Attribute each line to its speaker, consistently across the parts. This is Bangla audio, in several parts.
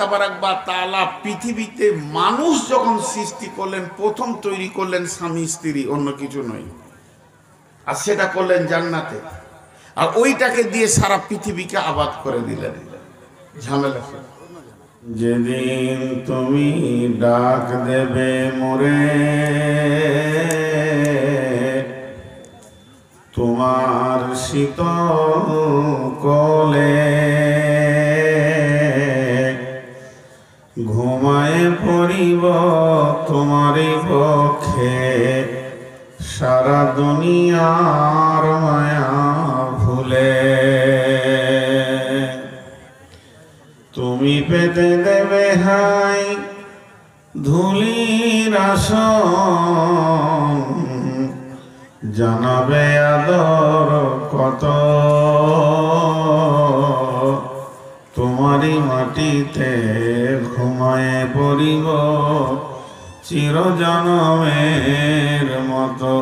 Speaker 1: তাবারাক ওয়া তাআলা পৃথিবীতে মানুষ যখন সৃষ্টি করলেন প্রথম তৈরি করলেন স্বামী স্ত্রী, অন্য কিছু নয়। আর সেটা করলেন জান্নাতে, আর ওইটাকে দিয়ে সারা পৃথিবীকে আবাদ করে দিলেন। ঝামেলা
Speaker 2: যেদিন তুমি ডাক দেবে মোরে, তোমার শীতল কোলে ঘুমায়ে পড়িব তোমারই পক্ষে, সারা দুনিয়ার মায়া ভুলে। তুমি পেতে দেবে হাই ধুলির আসন, জানাবে আদর কত, তোমারই মাটিতে ঘুমায়ে পড়িব চিরজনমের মতো।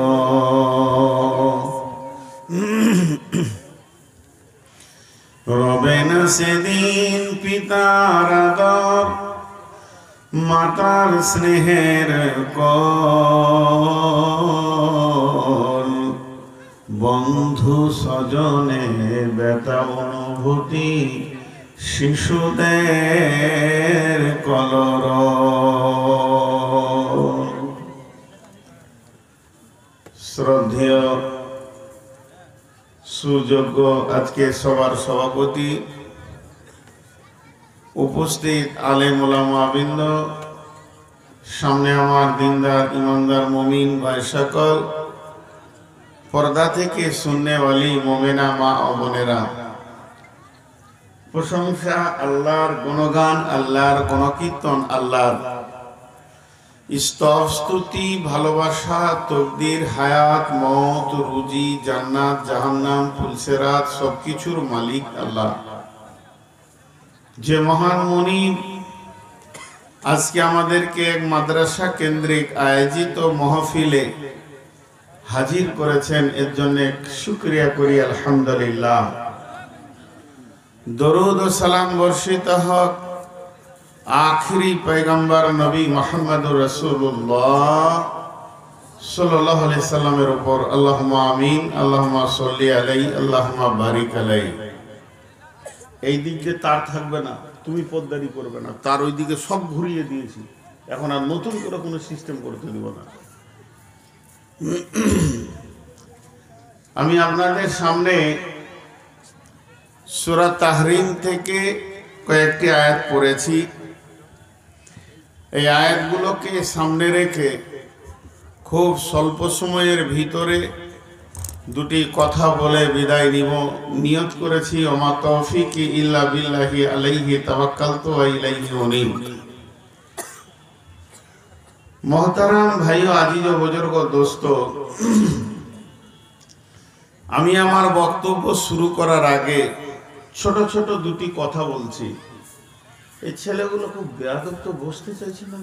Speaker 2: রবে না সেদিন পিতার আদর, মাতার স্নেহের কল, বন্ধু স্বজনে ব্যথা অনুভূতি, শিশুদের কলর। শ্রদ্ধেয় সুযোগ্য আজকে সবার সভাপতি, উপস্থিত আলেম ওলামা বৃন্দ, সামনে আমার দিনদার ইমানদার মুমিন ভাই সকল, পর্দা থেকে সুন্নেওয়ালি মুমিনা মা ও বোনেরা, প্রশংসা আল্লাহর, গুণগান আল্লাহর, গণকীর্তন আল্লাহর, স্তব স্তুতি ভালোবাসা তকদির হায়াত মওত রুজি জান্নাত জাহান্নাম ফুলসেরাত সবকিছুর মালিক আল্লাহ। যে মহান মুনিব আজকে আমাদেরকে এক মাদ্রাসা কেন্দ্রিক আয়োজিত মাহফিলে হাজির করেছেন, এর জন্য শুকরিয়া করি আলহামদুলিল্লাহ। দরুদ ও সালাম বর্ষিত হক আখিরি পয়গম্বর নবী মুহাম্মদুর রাসূলুল্লাহ সাল্লাল্লাহু আলাইহি সাল্লামের উপর। আল্লাহুম্মা আমিন, আল্লাহুম্মা সাল্লি আলাইহি, আল্লাহুম্মা বারিক আলাইহি। এই দিকে তার থাকবে না, তুমি পদ্মারি করবে না, তার ওই দিকে সব ঘুরিয়ে দিয়েছি, এখন আর নতুন করে কোনো সিস্টেম করতে দিব না। আমি আপনাদের সামনে সূরা তাহরিম থেকে কয়েকটি আয়াত পড়েছি। এই আয়াতগুলোকে সামনে রেখে খুব স্বল্প সময়ের ভিতরে দুটি কথা বলে বিদায় নিব। নিয়ত করেছি ওমা তৌফিকি ইল্লা বিল্লাহি আলাইহি তাওয়াক্কালতু ওয়া ইলাইহি উনীব। মোহতারাম ভাই ও আজিজ ও বুজুর্গ দোস্ত, আমি আমার বক্তব্য শুরু করার আগে ছোট ছোট দুটি কথা বলছি। এই ছেলেগুলো খুব বেয়াদব, তো বসতে চাইছে না,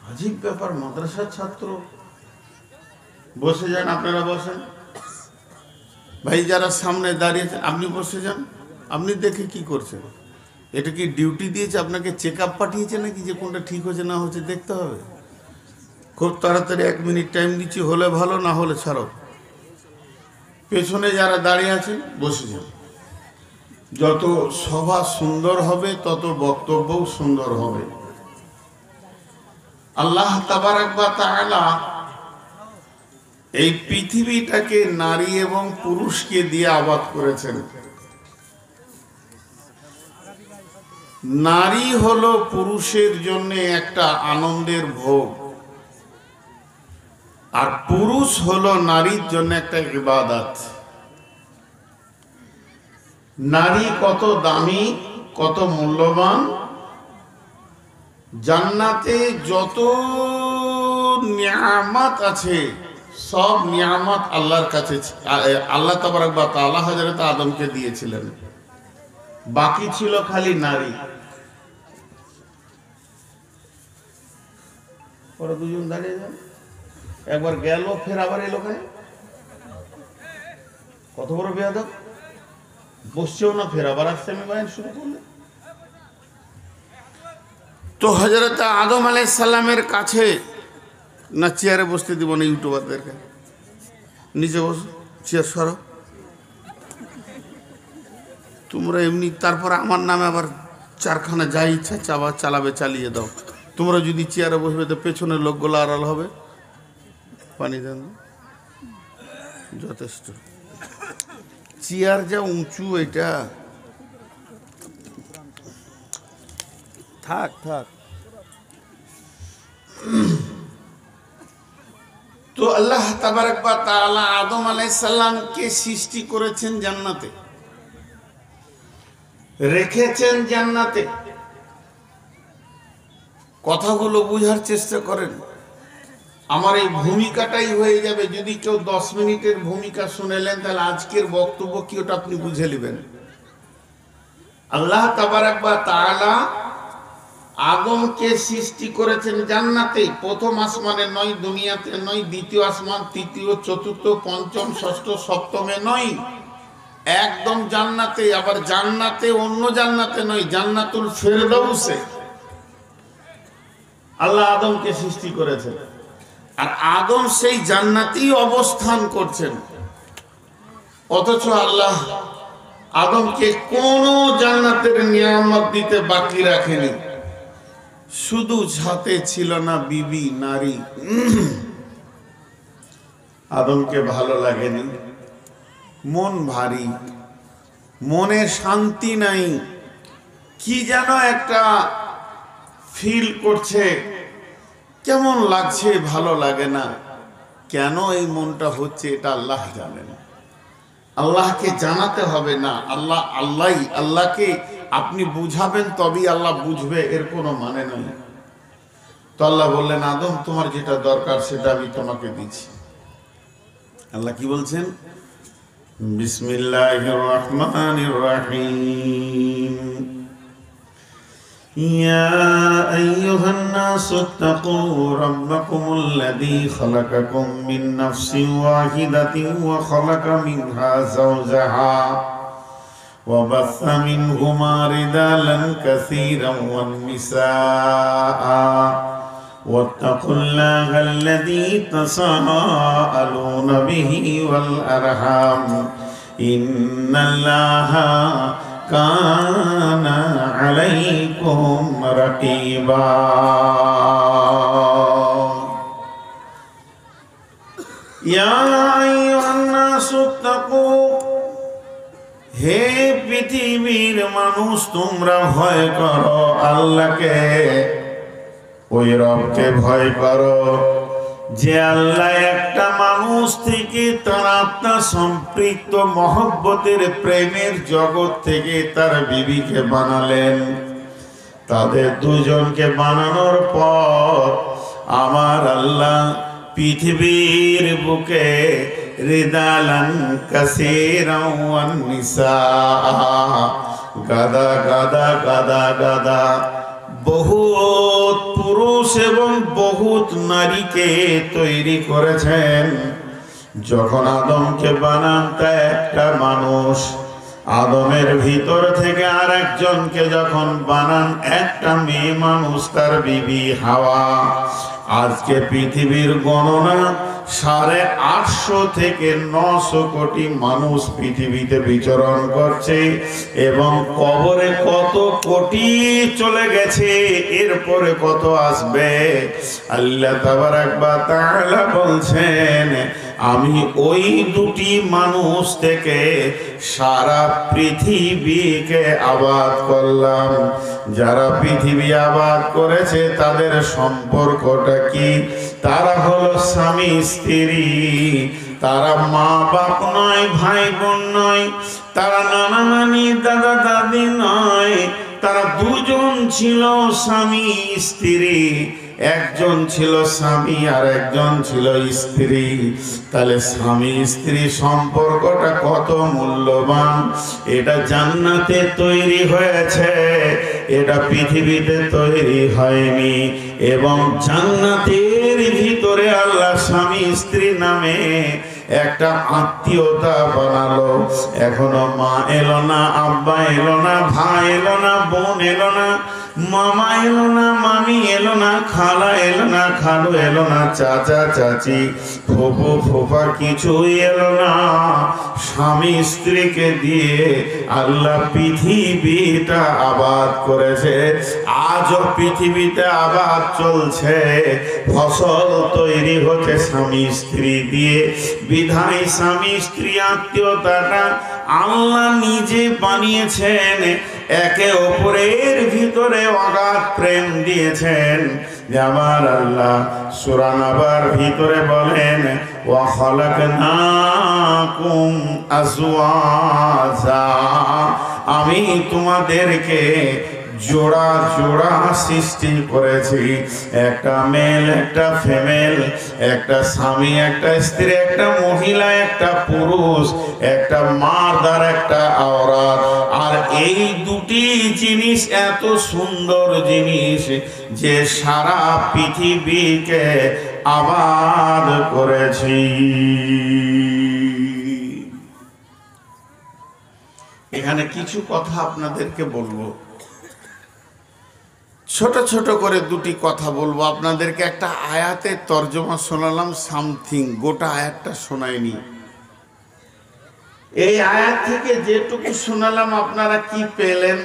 Speaker 2: আজীব ব্যাপার। মাদ্রাসার ছাত্র, বসে যান, আপনারা বসেন। ভাই যারা সামনে দাঁড়িয়েছেন আপনি বসে যান। আপনি দেখে কি করছেন? এটা কি ডিউটি দিয়েছে আপনাকে? চেক আপ পাঠিয়েছে নাকি যে কোনটা ঠিক হচ্ছে না হচ্ছে দেখতে হবে? খুব তাড়াতাড়ি 1 মিনিট টাইম দিচ্ছি, হলে ভালো, না হলে ছাড়ো। পেছনে যারা দাঁড়িয়ে আছেন বসে যান। যত সভা সুন্দর হবে তত বক্তব্যও সুন্দর হবে। আল্লাহ তাবারাক ওয়া তাআলা এই পৃথিবীটাকে নারী এবং পুরুষকে দিয়ে আবাদ করেছেন। নারী হলো পুরুষের জন্য একটা আনন্দের ভোগ, আর পুরুষ হলো নারীর জন্য একটা ইবাদত। নারী কত দামি, কত মূল্যবান! জান্নাতে যত নিয়ামত আছে সব নিয়ামত আল্লাহর কাছে, আল্লাহ তাবারক ওয়া তাআলা হযরত আদমকে দিয়েছিলেন। বাকি ছিল খালি নারী। ওরা দুজন দাঁড়িয়ে যান, একবার গেল ফের আবার এলো। কত বড় বেয়াদব! বসছেও না, ফের আবার আসছে। আমি বয়ান শুরু করলে
Speaker 1: তো হযরত আদম আলাইহিস সালামের কাছে না চেয়ারে বসতে দিব না ইউটিউবারদেরকে, নিচে বসো, চেয়ার সরো তোমরা এমনি, তারপর আমার নামে আবার চারখানা যা ইচ্ছা চালাবে, চালিয়ে দাও। তোমরা যদি চেয়ারে বসবে তো পেছনের লোকগুলো আড়াল হবে। পানি দেন, যথেষ্ট। চেয়ার যা উঁচু, এটা থাক থাক। তো আল্লাহ তাবারক ওয়া তাআলা আদম আলাইহিস সালামকে সৃষ্টি করেছেন জান্নাতে, রেখেছেন জান্নাতে। কথাগুলো বুঝার চেষ্টা করেন। আমার এই ভূমিকাটাই হয়ে যাবে, যদি কেউ 10 মিনিটের ভূমিকা শুনেলেন তাহলে আজকের বক্তব্য কি ওটা আপনি বুঝে নেবেন। আল্লাহ তাবারক ওয়া তাআলা আদমকে সৃষ্টি করেছেন জান্নাতে, প্রথম আসমানে নয়, দুনিয়াতে নয়, দ্বিতীয় আসমান, তৃতীয়, চতুর্থ, পঞ্চম, ষষ্ঠ, সপ্তমে নয়, একদম জান্নাতে। আবার জান্নাতে অন্য জান্নাতে নয়, জান্নাতুল ফেরদাউসে আল্লাহ আদমকে সৃষ্টি করেছেন। আর আদম সেই জান্নাতেই অবস্থান করছেন, অথচ আল্লাহ আদমকে কোন জান্নাতের নিয়ামত দিতে বাকি রাখেনি। শুধু সাথে ছিল না বিবি, নারী। আদমকে ভালো লাগেনি, মন ভারী, মনে শান্তি নাই, কি যেন একটা ফিল করছে, কেমন লাগছে, ভালো লাগে না। কেন এই মনটা হচ্ছে এটা আল্লাহ জানেন, আল্লাহকে জানাতে হবে না। আল্লাহকে আপনি বুঝাবেন তবেই আল্লাহ বুঝবে, এর কোনো মানে নেই। তো আল্লাহ বললেন, আদম তোমার যেটা দরকার সেটা আমি তোমাকে দিচ্ছি। আল্লাহ কি বলছেন? বিসমিল্লাহির রহমানির রহিম। ইয়া আইয়ুহান নাসু ইত্তাকু রাব্বাকুমুল্লাযী খালাকাকুম মিন নাফসিন ওয়াহিদাতিন ওয়া খালাকা মিনহা যাওজাহা ওয়া বাসসা মিনহুমা রিজালান কাসীরান ওয়ান নিসাআ واتقوا الله الذي تساءلون به والأرحام إن الله كان عليكم رقيبا يا أيها الناس اتقوا হে পৃথিবীর মানুষ তোমরা ভয় করো আল্লাহকে, ওই রবকে ভয় করো যে আল্লাহ একটা মানুষ থেকে তার আত্মা সম্পৃক্ত মহব্বতের প্রেমের জগৎ থেকে তার বিবিকে বানালেন। তাদের দুজনকে বানানোর পর আমার আল্লাহ পৃথিবীর বুকে রিদালান কাসীরান ওয়ান নিসাআ, গাদা গাদা গাদা গাদা বহুত পুরুষ এবং বহুত নারীকে তৈরি করেছেন। যখন আদমকে বানান তা একটা মানুষ, আদমের ভিতর থেকে আর একজনকে যখন বানান একটা মেয়ে মানুষ, তার বিবি হাওয়া। আজকে পৃথিবীর গণনা 850 থেকে 900 কোটি মানুষ পৃথিবীতে বিচরণ করছে, এবং কবরে কত কোটি চলে গেছে, এরপরে কত আসবে। আল্লাহ তাবারক ওয়া তাআলা বলছেন, আমি ওই দুটি মানুষ থেকে সারা পৃথিবীকে আবাদ করলাম। যারা পৃথিবী আবাদ করেছে তাদের সম্পর্কটা কি? তারা হলো স্বামী স্ত্রী, তারা মা বাপ নয়, ভাই বোন নয়, তারা নানা নানি দাদা দাদি নয়, তারা দুজন ছিল স্বামী স্ত্রী। একজন ছিল স্বামী আর একজন ছিল স্ত্রী। তাহলে স্বামী স্ত্রী সম্পর্কটা কত মূল্যবান। এটা জান্নাতে তৈরি হয়েছে, এটা পৃথিবীতে তৈরি হয়নি। এবং জান্নাতের ভিতরে আল্লাহ স্বামী স্ত্রী নামে একটা আত্মীয়তা বানালো। এখনো মা এলো না, আব্বা এলো না, ভাই এলো না, বোন এলো না,
Speaker 2: মামা এলো না, মামি এলো না, খালা এলো না, খালু এলো না, চাচা চাচি ফুফু ফুফা কিছুই এলো না। স্বামী স্ত্রীকে দিয়ে আল্লাহ পৃথিবীটা আবাদ করেছে। আজও পৃথিবীতে আবাদ চলছে, ফসল তৈরি হচ্ছে স্বামী স্ত্রী দিয়ে। বিধায় স্বামী স্ত্রী আত্মীয়তাটা আল্লাহ নিজে বানিয়েছেন, একে অপরের ভিতরে অগাধ প্রেম দিয়েছেন। আমার আল্লাহ সূরা নাবার ভিতরে বলেন, ওয়া খালাকনাকুম আজওয়াজা, আমি তোমাদেরকে জোড়া জোড়া সৃষ্টি করেছি। একটা মেল একটা ফিমেল, একটা স্বামী একটা স্ত্রী, একটা মহিলা একটা পুরুষ, একটা মার্দ আর একটা আওরাত। আর এই দুটি জিনিস এত সুন্দর জিনিস যে সারা পৃথিবীকে আবাদ করেছি। এখানে কিছু কথা আপনাদেরকে বলবো, ছোট ছোট করে দুটি কথা বলবো আপনাদেরকে। একটা আয়াতের তর্জমা শোনালাম সামথিং, গোটা আয়াতটা শোনাইনি। এই আয়াত থেকে যেটুকু শোনালাম আপনারা কি পেলেন?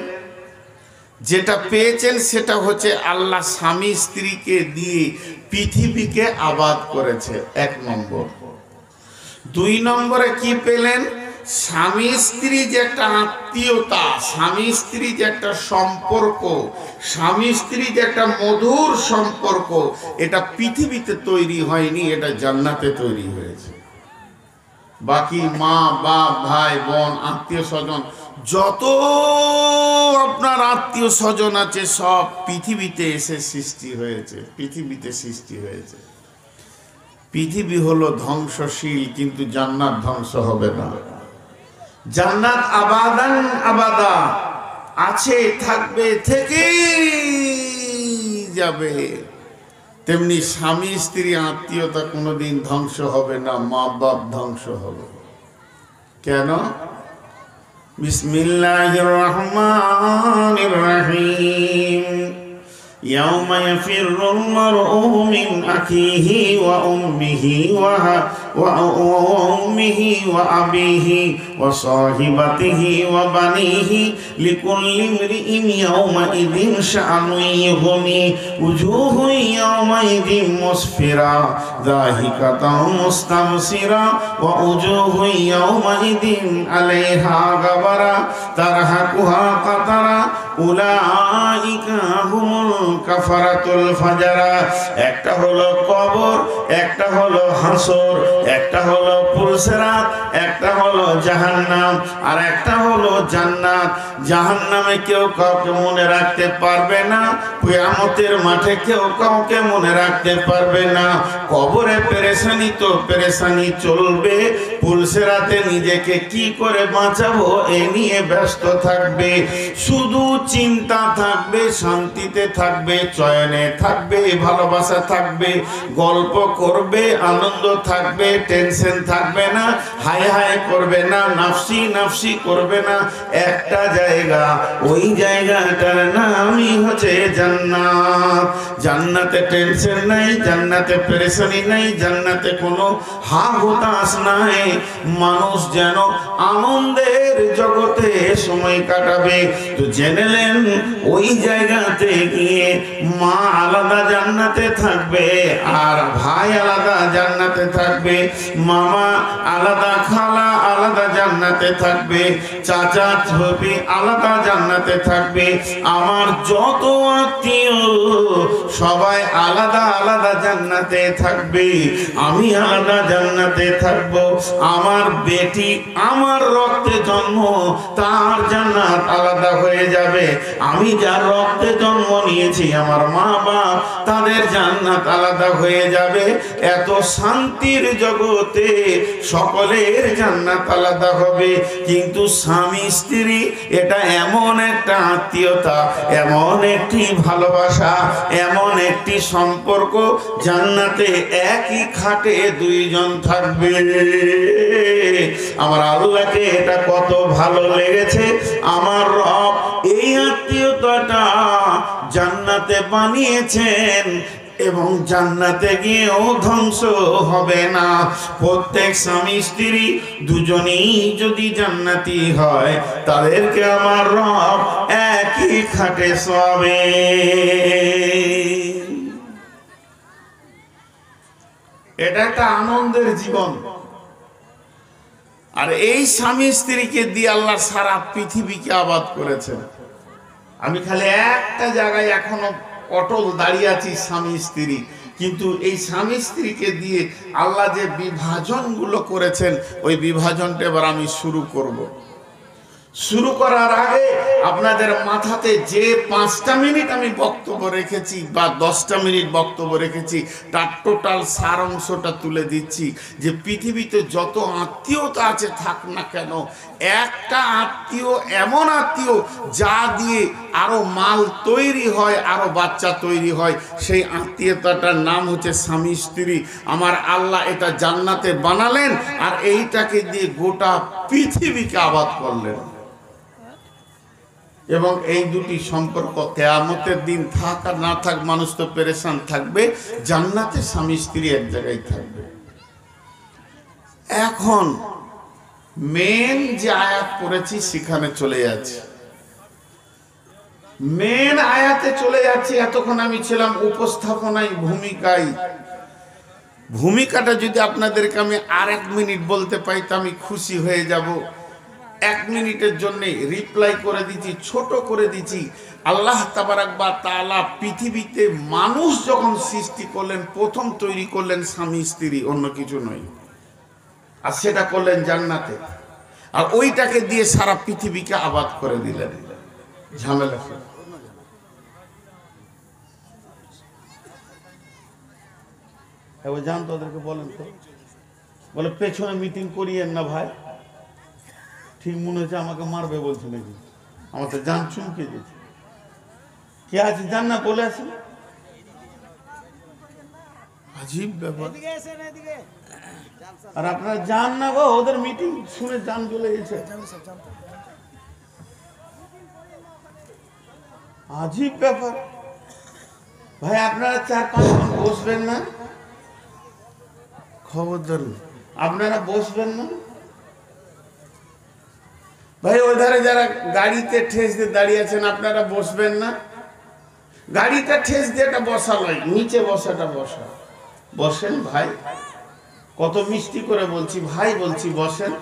Speaker 2: যেটা পেয়েছেন সেটা হচ্ছে আল্লাহ স্বামী স্ত্রীকে দিয়ে পৃথিবীকে আবাদ করেছে, 1 নম্বর। 2 নম্বরে কি পেলেন? স্বামী স্ত্রী যে একটা আত্মীয়তা, স্বামী স্ত্রী যে একটা সম্পর্ক, স্বামী স্ত্রী যে একটা মধুর সম্পর্ক, এটা পৃথিবীতে তৈরি হয়নি, এটা জান্নাতে তৈরি হয়েছে। বাকি মা বাপ ভাই বোন আত্মীয় স্বজন যত আপনার আত্মীয় স্বজন আছে সব পৃথিবীতে এসে সৃষ্টি হয়েছে, পৃথিবীতে সৃষ্টি হয়েছে। পৃথিবী হলো ধ্বংসশীল, কিন্তু জান্নাত ধ্বংস হবে না। জান্নাত আবাদান আবাদা, আছে, থাকবে, থেকেই যাবে। তেমনি স্বামী স্ত্রী আত্মীয়তা কোনোদিন ধ্বংস হবে না, মা বাপ ধ্বংস হবে। কেন? বিসমিল্লাহির রহমানির রহিম। يوم يفر المرء من أخيه وأمه وأبيه وصاحبته وبنيه لكل امرئ يومئذ شأن يغنيه وجوه يومئذ مسفرة ضاحكة مستبشرة ووجوه يومئذ عليها غبرة ترهقها قترة أولئك هم কাফারাতুল ফাজারা। একটা হলো কবর, একটা হলো হাসর, একটা হলো পুলসিরাত, একটা হলো জাহান্নাম, আর একটা হলো জান্নাত। জাহান্নামে কেউ কাউকে মনে রাখতে পারবে না, কিয়ামতের মাঠে কেউ কাউকে মনে রাখতে পারবে না। কবরে পেরেশানি তো পেরেশানি চলবে, পুলসিরাতে নিজেকে কি করে বাঁচাবো এ নিয়ে ব্যস্ত থাকবে। শুধু চিন্তা থাকবে, শান্তিতে থাকবে, চয়নে থাকবে, ভালোবাসা থাকবে, গল্প করবে, আনন্দ থাকবে, টেনশন থাকবে না, হাই হাই করবে না, নাফসি নাফসি করবে না। একটা জায়গা, ওই জায়গাটার নামই হচ্ছে জান্নাত। জান্নাতে টেনশন নাই, জান্নাতে পেরেশানি নাই, জান্নাতে কোনো হা হুতাশ নাই। মানুষ যেন আনন্দের জগতে সময় কাটাবে। তো জেনেলেন ওই জায়গাতে গিয়ে মা আলাদা জান্নাতে থাকবে, আর ভাই আলাদা জান্নাতে থাকবে, মামা আলাদা, খালা আলাদা জান্নাতে থাকবে, চাচা ছবি আলাদা জান্নাতে থাকবে। আমার যত আত্মীয় সবাই আলাদা আলাদা জান্নাতে থাকবে, আমি আলাদা জান্নাতে থাকবো। আমার বেটি আমার রক্তে জন্ম, তার জান্নাত আলাদা হয়ে যাবে। আমি যার রক্তে জন্ম নিয়েছি, আমার মা বাপ, তাদের জান্নাত আলাদা হয়ে যাবে। এত শান্তির জগতে সকলের জান্নাত আলাদা হবে। কিন্তু স্বামী স্ত্রী এটা এমন একটা আত্মীয়তা, এমন একটি ভালোবাসা, এমন একটি সম্পর্ক, জান্নাতে একই খাটে 2 জন থাকবে। আমার আল্লাহকে এটা কত ভালো লেগেছে। আমার রব এই আত্মীয়তাটা
Speaker 1: জান্নাতে বানিয়েছেন এবং জান্নাতে গিয়েও ধ্বংস হবে না। প্রত্যেক স্বামী স্ত্রী দুজনেই যদি জান্নাতি হয় তাদেরকে আমার রব একই খাটে শোয়াবে। এটা একটা আনন্দের জীবন। আর এই স্বামী স্ত্রীকে দিয়ে আল্লাহ সারা পৃথিবীকে আবাদ করেছেন। আমি খালি একটা জায়গায় এখনো অটল দাঁড়িয়ে আছি, স্বামী স্ত্রী। কিন্তু এই স্বামী স্ত্রীকে দিয়ে আল্লাহ যে বিভাজনগুলো করেছেন ওই বিভাজনটা এবার আমি শুরু করব। শুরু করার আগে আপনাদের মাথাতে যে 5টা মিনিট আমি বক্তব্য রেখেছি বা 10টা মিনিট বক্তব্য রেখেছি তার টোটাল সার অংশটা তুলে দিচ্ছি যে পৃথিবীতে যত আত্মীয়তা আছে থাক না কেন, একটা আত্মীয় এমন আত্মীয় যা দিয়ে আরো মাল তৈরি হয়, আরো বাচ্চা তৈরি হয়, সেই আত্মীয়তাটার নাম হচ্ছে স্বামী স্ত্রী। আমার আল্লাহ এটা জান্নাতে বানালেন আর এইটাকে দিয়ে গোটা পৃথিবীকে আবাদ করলেন। এবং এই দুটি সম্পর্ক কিয়ামতের দিন থাক আর না থাক মানুষ তো পেরেশান থাকবে, জান্নাতে স্বামী স্ত্রী এক জায়গায় থাকবে। এখন মেন যে আয়াত পড়েছি সেখানে চলে যাচ্ছে, মেন আয়াতে চলে যাচ্ছে। এতক্ষণ আমি ছিলাম উপস্থাপনায়, ভূমিকায়। ভূমিকাটা যদি আপনাদেরকে আমি আর 1 মিনিট বলতে পাই তো আমি খুশি হয়ে যাব। 1 মিনিটের জন্য রিপ্লাই করে দিচ্ছি, ছোট করে দিচ্ছি। আল্লাহ তাবারাক ওয়া তাআলা পৃথিবীতে মানুষ যখন সৃষ্টি করলেন প্রথম তৈরি করলেন স্বামী স্ত্রী, অন্য কিছু নয়। আর সেটা করলেন জান্নাতে, আর ওইটাকে দিয়ে সারা পৃথিবীকে আবাদ করে দিলেন। ঝামেলা জান তো ওদেরকে বলেন তো, বলে পেছনে মিটিং করিয়েন না ভাই। ঠিক মনে হচ্ছে আমাকে মারবে বলছে নাকি, আমার তো জান চুমকে দিয়েছে। কে আছে জান না বলে আসেন। আজীব ব্যাপার। আর আপনারা জান না গো, ওদের মিটিং শুনে জান চলে গেছে। আজীব ব্যাপার ভাই। আপনারা 4-5 জন বসবেন না, খবরদার আপনারা বসবেন না ভাই। ওই ধারে যারা গাড়িতে ঠেস দিয়ে দাঁড়িয়ে আছেন আপনারা বসবেন না। গাড়িটা ঠেস দিয়ে এটা বসা নয়, নিচে বসাটা বসা। বসেন ভাই, কত মিষ্টি করে বলছি ভাই, বলছি বসেন।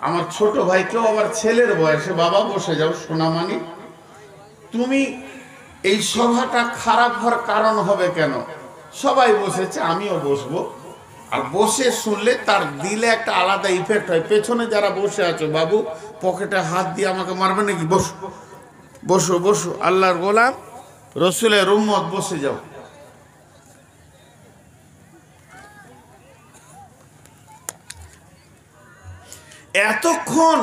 Speaker 1: আমার ছোট ভাই, কেউ আবার ছেলের বয়সে, বাবা বসে যাও সোনামানি। তুমি এই সভাটা খারাপ হওয়ার কারণ হবে কেন? সবাই বসেছে, আমিও বসবো। আর বসে শুনলে তার দিলে একটা আলাদা ইফেক্ট হয়। পেছনে যারা বসে আছো বাবু, পকেটে হাত দিয়ে আমাকে মারবে নাকি? বসো বসো বসো, আল্লাহর গোলাম রসুলের উম্মত, বসে যাও। এতক্ষণ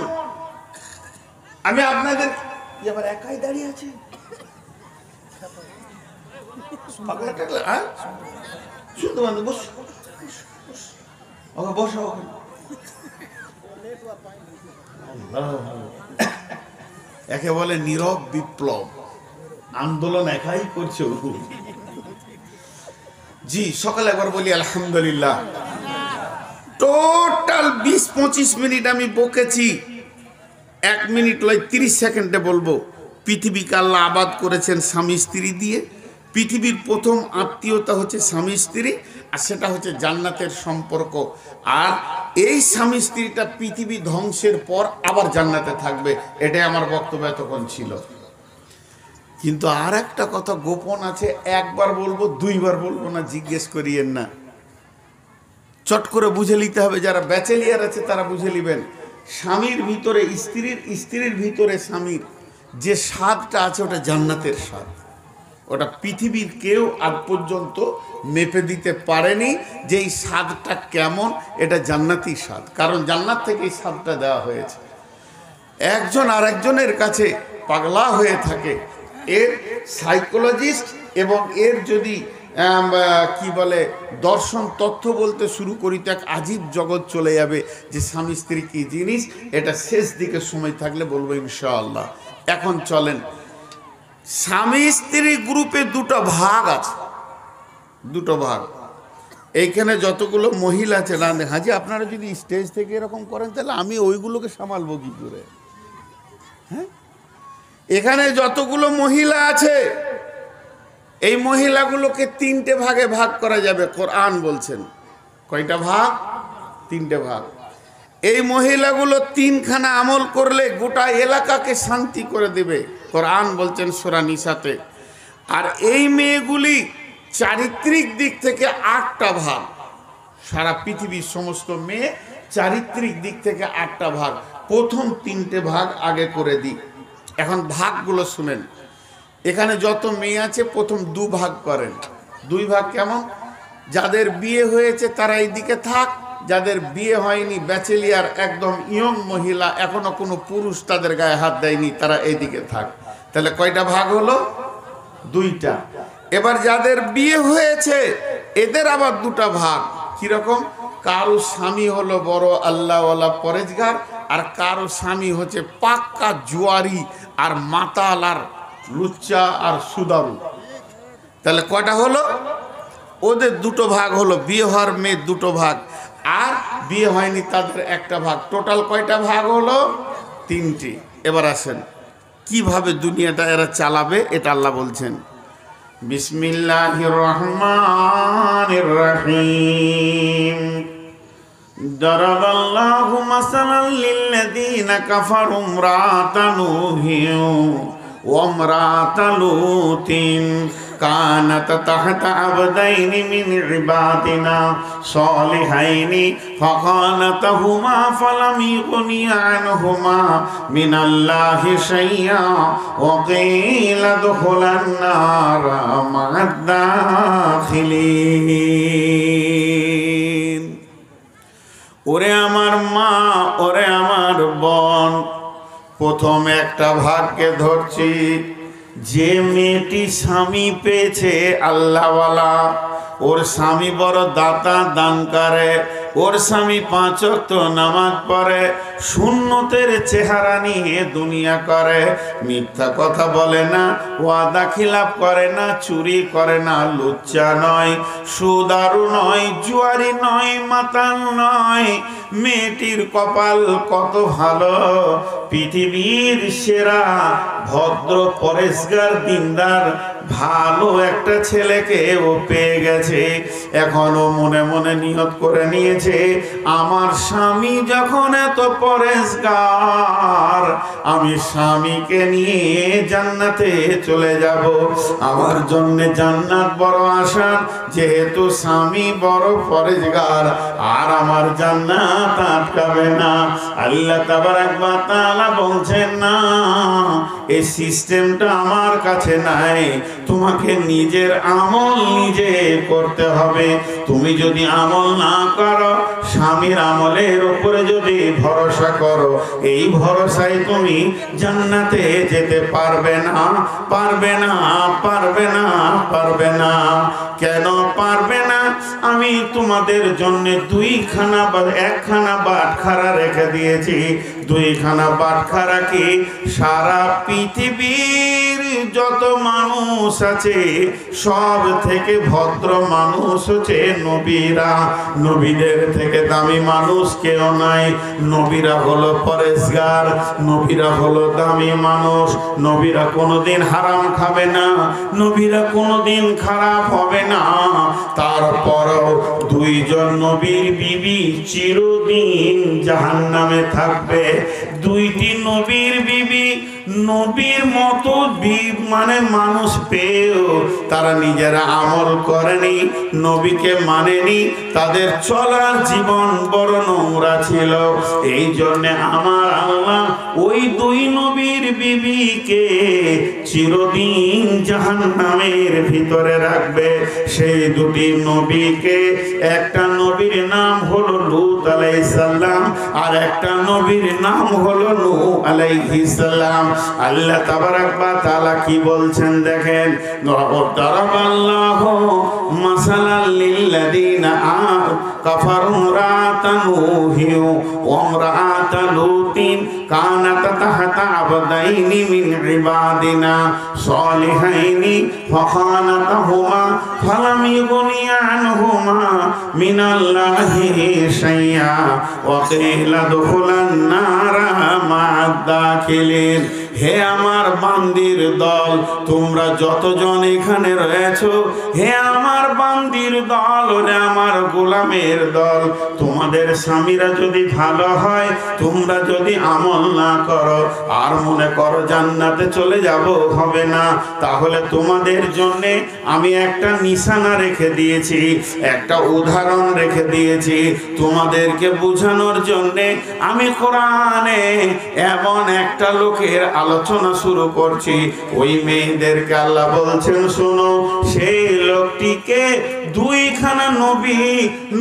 Speaker 1: আমি আপনাদের এবার একাই দাঁড়িয়ে আছি, শুনতে পারেন? বসো বসো। একে বলে নীরব বিপ্লব, আন্দোলন একাই করছে। জি, সকালে একবার বলি আলহামদুলিল্লাহ। টোটাল 20-25 মিনিট আমি বকেছি, 1 মিনিট লয় 30 সেকেন্ডে বলবো। পৃথিবীকে আল্লাহ আবাদ করেছেন স্বামী স্ত্রী দিয়ে। পৃথিবীর প্রথম আত্মীয়তা হচ্ছে স্বামী স্ত্রী, আর সেটা হচ্ছে জান্নাতের সম্পর্ক। আর এই স্বামী স্ত্রীটা পৃথিবী ধ্বংসের পর আবার জান্নাতে থাকবে। এটাই আমার বক্তব্য এতক্ষণ ছিল। কিন্তু আর একটা কথা গোপন আছে, একবার বলবো, 2বার বলবো না, জিজ্ঞেস করিয়েন না। চট করে বুঝে নিতে হবে। যারা ব্যাচেলিয়ার আছে তারা বুঝে নেবেন। স্বামীর ভিতরে স্ত্রীর, স্ত্রীর ভিতরে স্বামীর যে স্বাদটা আছে ওটা জান্নাতের স্বাদ। ওটা পৃথিবীর কেউ আজ পর্যন্ত মেপে দিতে পারেনি যে এই স্বাদটা কেমন। এটা জান্নাতি স্বাদ, কারণ জান্নাত থেকে এই স্বাদটা দেওয়া হয়েছে। একজন আর একজনের কাছে পাগলা হয়ে থাকে। এর সাইকোলজিস্ট এবং এর যদি কি বলে দর্শন তথ্য বলতে শুরু করি তো এক আজীব জগৎ চলে যাবে যে স্বামী স্ত্রী কি জিনিস। এটা শেষ দিকে সময় থাকলে বলবো ইনশাআল্লাহ। এখন চলেন, স্বামী স্ত্রী গ্রুপে দুটো ভাগ আছে, দুটো ভাগ। এইখানে যতগুলো মহিলা আছে না, হাজি আপনারা যদি স্টেজ থেকে এরকম করেন তাহলে আমি ওইগুলোকে সামালবো কি করে? হ্যাঁ, এখানে যতগুলো মহিলা আছে এই মহিলাগুলোকে তিনটে ভাগে ভাগ করা যাবে। কোরআন বলছেন কয়টা ভাগ? তিনটে ভাগ। এই মহিলাগুলো তিনখানা আমল করলে গোটা এলাকাকে শান্তি করে দেবে, কোরআন বলছেন সূরা নিসাতে। আর এই মেয়েগুলি চারিত্রিক দিক থেকে 8টা ভাগ। সারা পৃথিবীর সমস্ত মেয়ে চারিত্রিক দিক থেকে 8টা ভাগ। প্রথম 3টে ভাগ আগে করে দিই। এখন ভাগগুলো শুনেন। এখানে যত মেয়ে আছে প্রথম 2 ভাগ করেন। 2 ভাগ কেমন? যাদের বিয়ে হয়েছে তারা এইদিকে থাক, যাদের বিয়ে হয়নি ব্যাচেলিয়ার একদম ইয়ং মহিলা, এখনো কোনো পুরুষ তাদের গায়ে হাত দেয়নি, তারা এইদিকে থাক। তাহলে কয়টা ভাগ হলো? 2টা। এবার যাদের বিয়ে হয়েছে এদের আবার 2টা ভাগ। কিরকম? কারো স্বামী হলো বড় আল্লাহওয়ালা পরেজগার, আর কারো স্বামী হচ্ছে পাক্কা জুয়ারি আর মাতাল আর লুচ্চা আর সুদারু। তাহলে কয়টা হলো? ওদের 2টো ভাগ হলো। বিয়ে হওয়ার মেয়ে 2টো ভাগ, আর বিয়ে হয়নি তাদের 1টা ভাগ। টোটাল কয়টা ভাগ হলো? 3টি। এবার আসেন কিভাবে দুনিয়াটা এরা চালাবে, এটা আল্লাহ বলছেন। বিসমিল্লাহির রহমানির রহিম। দারাবাল্লাহু মাসালান লিল্লাযীনা কাফারু ইমরাতা নূহিন ওয়া ইমরাতা লূতিন কানাত তাহতা আবদাইনি মিন ইবাদিনা সালিহাইনি ফাখানাতাহুমা ফালাম ইগনিয়া আনহুমা মিনাল্লাহি শাইআ ওয়া কিলা দুখুলান নারা মা'আদ দাখিলিন। ওরে আমার মা, ওরে আমার বোন, প্রথম একটা ভাগকে ধরছি। যে মেয়েটি স্বামী পেয়েছে আল্লাহওয়ালা, ওর স্বামী বড় দাতা দান করে, ওর স্বামী 5 ওয়াক্ত নামাজ পড়ে, সুন্নতের চেহারা নিয়ে দুনিয়া করে, মিথ্যা কথা বলে না, ওয়াদা খিলাফ করে না, চুরি করে না, লুচ্চা নয়, সুদারু নয়, জুয়ারি নয়, মাতাল নয়। মেয়েটির কপাল কত ভালো, পৃথিবীর সেরা ভদ্র পরেশগার দিনদার ভালো একটা ছেলেকে ও পেয়ে গেছে। এখনো মনে মনে নিয়ত করে নিয়েছে, আমার স্বামী যখন এত পরেশগার, আমি স্বামীকে নিয়ে জান্নাতে চলে যাব। আমার জন্য জান্নাত বড় আসান, যেহেতু স্বামী বড় পরেশগার, আর আমার জান্নাত আটকাবে না। আল্লাহ তাবারাক ওয়া তাআলা বলছেন, না, এই সিস্টেমটা আমার কাছে নাই। তোমাকে নিজের আমল নিজে করতে হবে। তুমি যদি আমল না করো, স্বামীর আমলের উপরে যদি ভরসা করো, এই ভরসায় তুমি জান্নাতে যেতে পারবে না, পারবে না, পারবে না, পারবে না। কেন পারবে না? আমি তোমাদের জন্য 1খানা বাটখারা রেখে দিয়েছি। 2খানা বাটখারা কি? সারা পৃথিবীর যত মানুষ আছে সব থেকে ভদ্র মানুষ হচ্ছে নবীরা। নবীদের থেকে দামি মানুষ কেউ নাই। নবীরা হলো পরেশগার, নবীরা হলো দামি মানুষ। নবীরা কোনোদিন হারাম খাবে না, নবীরা কোনোদিন খারাপ হবে না। তারপরও 2 জন নবীর বিবি চিরদিন জাহান্নামে থাকবে। 2টি নবীর বিবি নবীর মতো মানে মানুষ পেয়েও তারা নিজেরা আমল করেনি, নবীকে মানেনি, তাদের চলার জীবন বড় নোংরা ছিল। এই জন্য আমার আল্লাহ ওই 2 নবীর বিবিকে চিরদিন জাহান্নামের ভিতরে রাখবে। সেই 2টি নবীকে, একটা নবীর নাম হলো লূত আলাইহিস সালাম, আর একটা নবীর নাম হলো নূহ আলাইহিস সালাম। আল্লাহ তাবারাক ওয়া তাআলা কি বলছেন দেখেন, দারাবাল্লাহু মাসালাল লিল্লাযীনা
Speaker 2: কাফারু ইমরাতান নূহি ওয়া ইমরাতান লুতিন কানাতা তাহতা আবদাইনি মিন ইবাদিনা সালিহাইনি ফাখানাতাহুমা ফালাম ইউগনিয়া আনহুমা মিনাল্লাহি শাইআ ওয়া কিলা দুখুলান নারা মা'আদ দাখিলিন। হে আমার বান্দির দল, তোমরা যতজন এখানে রয়েছো, হে আমার বান্দির দল, ওরে আমার গোলামের দল, তোমাদের স্বামীরা যদি ভালো হয়, তোমরা যদি আমল না করো আর মনে করো জান্নাতে চলে যাব, হবে না, তাহলে তোমাদের জন্য আমি একটা নিশানা রেখে দিয়েছি, একটা উদাহরণ রেখে দিয়েছি তোমাদেরকে বোঝানোর জন্য। আমি কোরআনে এমন একটা লোকের আলোচনা শুরু করছি, ওই মেয়েদেরকে আল্লাহ বলছেন শোনো, সেই লোকটিকে দুইখানা নবী,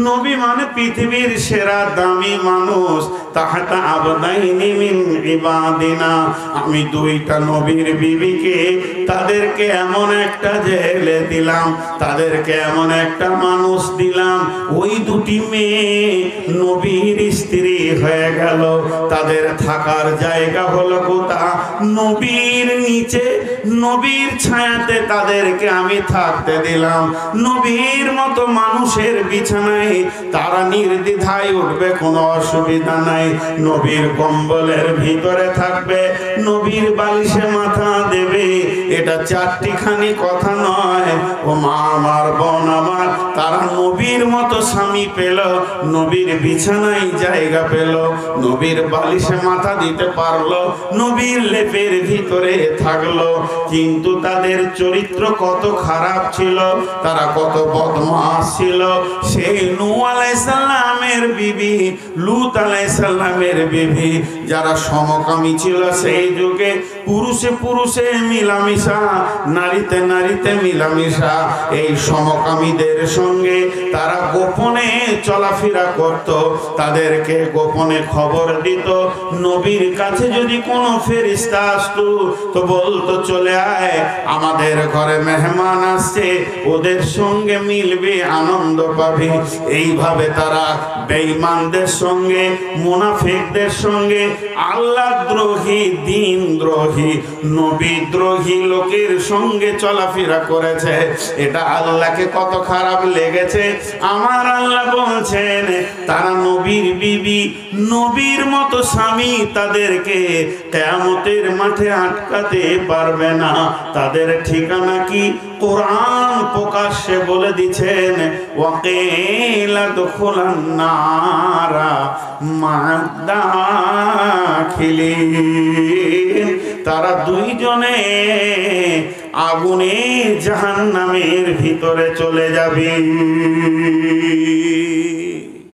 Speaker 2: নবী মানে পৃথিবীর সেরা দামি মানুষ, তাহাতা আবদাইনি মিন ইবাদিনা, আমি দুইটা নবীর বিবিকে তাদেরকে এমন একটা জেলে দিলাম, তাদেরকে এমন একটা মানুষ দিলাম, ওই দুটি মেয়ে নবীর স্ত্রী হয়ে গেল। তাদের থাকার জায়গা হলো কোথা? নবীর নিচে, নবীর ছায়াতে তাদেরকে আমি থাকতে দিলাম। নবীর মতো মানুষের বিছানায় তারা নির্দ্বিধায় উঠবে, কোনো অসুবিধা নাই। নবীর কম্বলের ভিতরে থাকবে, নবীর বালিশে মাথা দেবে। এটা চারটিখানি কথা নয় ও মা আমার, বোন আমার, তারা নবীর মতো স্বামী পেল, নবীর বিছানায় জায়গা পেল, নবীর বালিশে মাথা দিতে পারলো, নবীর লেপের ভিতরে থাকলো। কিন্তু তাদের চরিত্র কত খারাপ ছিল, তারা কত বদমাশ ছিল। সেই নূহ আলাইহিস সালামের বিবি, লূত আলাইহিস সালামের বিবি, যারা সমকামী ছিল সেই যুগে, পুরুষে পুরুষে মিলামিশা, নারীতে নারীতে মিলামিশা, এই সমকামীদের সঙ্গে তারা গোপনে চলাফেরা করত, তাদেরকে গোপনে খবর দিত। নবীর কাছে যদি কোনো ফেরেশতা আসতো তো বলতো চলে আয়, আমাদের ঘরে মেহমান আসছে, ওদের সঙ্গে মিলবে, আনন্দ পাবে। এইভাবে তারা বেঈমানদের সঙ্গে, মুনাফিকদের সঙ্গে, আল্লাহ দ্রোহী, দিন দ্রোহী, নবী দ্রোহী লোকের সঙ্গে চলাফেরা করেছে। এটা আল্লাহকে কত খারাপ লেগেছে। আমার আল্লাহ বলছেন তারা নবীর বিবি, নবীর মতো স্বামী তাদেরকে কিয়ামতের মাঠে আটকাতে পারবে না। তাদের ঠিকানা কি? কোরআন প্রকাশ্যে বলে দিচ্ছেন, ওয়াকিলা দুখুলান নারা মা'আদ দাখিলিন, তারা দুইজনে আগুনে জাহান্নামের ভিতরে চলে যাবে।